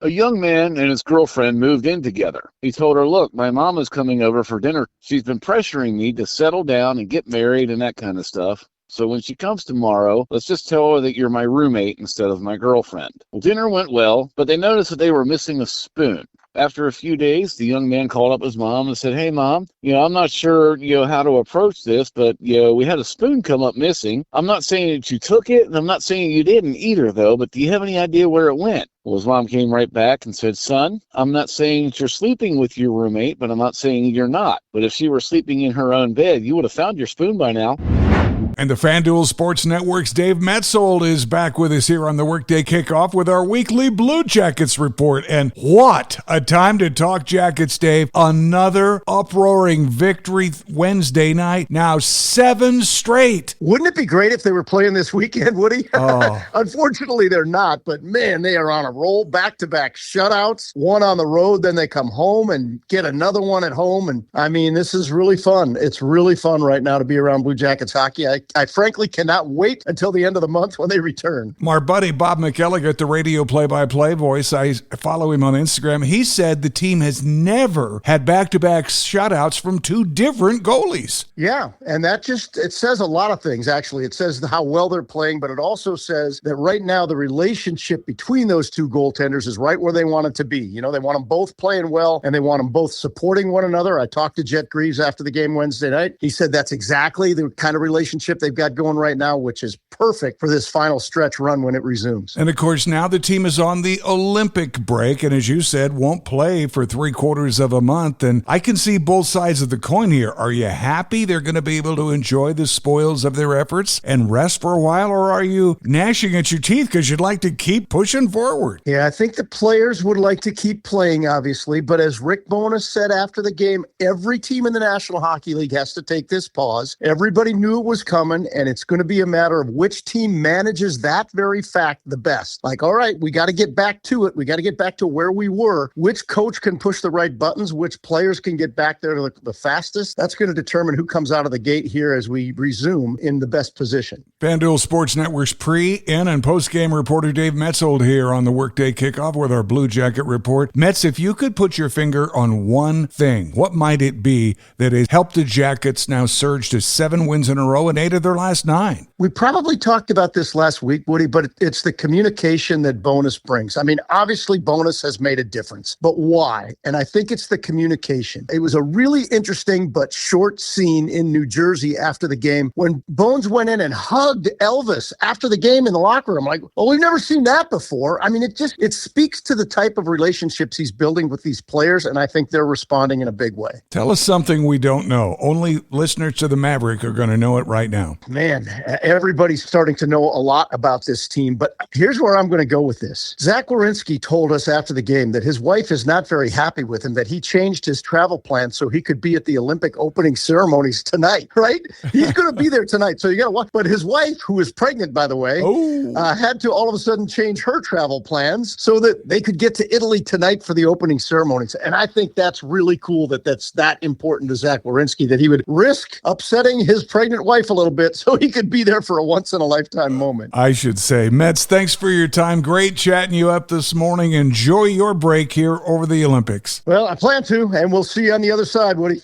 A young man and his girlfriend moved in together. He told her, "Look, my mom is coming over for dinner. She's been pressuring me to settle down and get married and that kind of stuff. So when she comes tomorrow, let's just tell her that you're my roommate instead of my girlfriend." Well, dinner went well, but they noticed that they were missing a spoon. After a few days, the young man called up his mom and said, "Hey, Mom, I'm not sure, how to approach this, but, we had a spoon come up missing. I'm not saying that you took it, and I'm not saying you didn't either, though, but do you have any idea where it went?" Well, his mom came right back and said, "Son, I'm not saying that you're sleeping with your roommate, but I'm not saying you're not. But if she were sleeping in her own bed, you would have found your spoon by now." And the FanDuel Sports Network's Dave Maetzold is back with us here on the Workday Kickoff with our weekly Blue Jackets report. And what a time to talk Jackets, Dave. Another uproaring victory Wednesday night. Now 7 straight. Wouldn't it be great if they were playing this weekend, Woody? Oh. Unfortunately, they're not. But, man, they are on a roll. Back-to-back shutouts. One on the road, then they come home and get another one at home. And, this is really fun. It's really fun right now to be around Blue Jackets hockey. I frankly cannot wait until the end of the month when they return. My buddy Bob McElligott, the radio play-by-play voice, I follow him on Instagram. He said the team has never had back-to-back shutouts from 2 different goalies. Yeah, and that it says a lot of things, actually. It says how well they're playing, but it also says that right now the relationship between those 2 goaltenders is right where they want it to be. They want them both playing well, and they want them both supporting one another. I talked to Jet Greaves after the game Wednesday night. He said that's exactly the kind of relationship they've got going right now, which is perfect for this final stretch run when it resumes. And of course, now the team is on the Olympic break, and as you said, won't play for 3/4 of a month. And I can see both sides of the coin here. Are you happy they're going to be able to enjoy the spoils of their efforts and rest for a while, or are you gnashing at your teeth because you'd like to keep pushing forward? Yeah, I think the players would like to keep playing, obviously, but as Rick Bowness said after the game, every team in the National Hockey League has to take this pause. Everybody knew it was coming, and it's going to be a matter of which team manages that very fact the best. Like, all right, we got to get back to it. We got to get back to where we were. Which coach can push the right buttons? Which players can get back there the fastest? That's going to determine who comes out of the gate here as we resume in the best position. FanDuel Sports Network's pre, in, and post-game reporter Dave Maetzold here on the Workday Kickoff with our Blue Jacket report. Mets, if you could put your finger on one thing, what might it be that has helped the Jackets now surge to 7 wins in a row and 8 of their last 9? We probably talked about this last week, Woody, but it's the communication that Bowness brings. Obviously, Bowness has made a difference, but why? And I think it's the communication. It was a really interesting but short scene in New Jersey after the game when Bones went in and hugged Elvis after the game in the locker room. Like, well, we've never seen that before. It speaks to the type of relationships he's building with these players, and I think they're responding in a big way. Tell us something we don't know. Only listeners to the Maverick are going to know it right now. Man, everybody's starting to know a lot about this team, but here's where I'm going to go with this. Zach Werenski told us after the game that his wife is not very happy with him, that he changed his travel plan so he could be at the Olympic opening ceremonies tonight, right? He's going to be there tonight, so you got to watch. But his wife, who is pregnant, by the way, had to all of a sudden change her travel plans so that they could get to Italy tonight for the opening ceremonies. And I think that's really cool that's that important to Zach Werenski, that he would risk upsetting his pregnant wife a little bit so he could be there for a once-in-a-lifetime moment. I should say. Mets, thanks for your time. Great chatting you up this morning. Enjoy your break here over the Olympics. Well, I plan to, and we'll see you on the other side, Woody.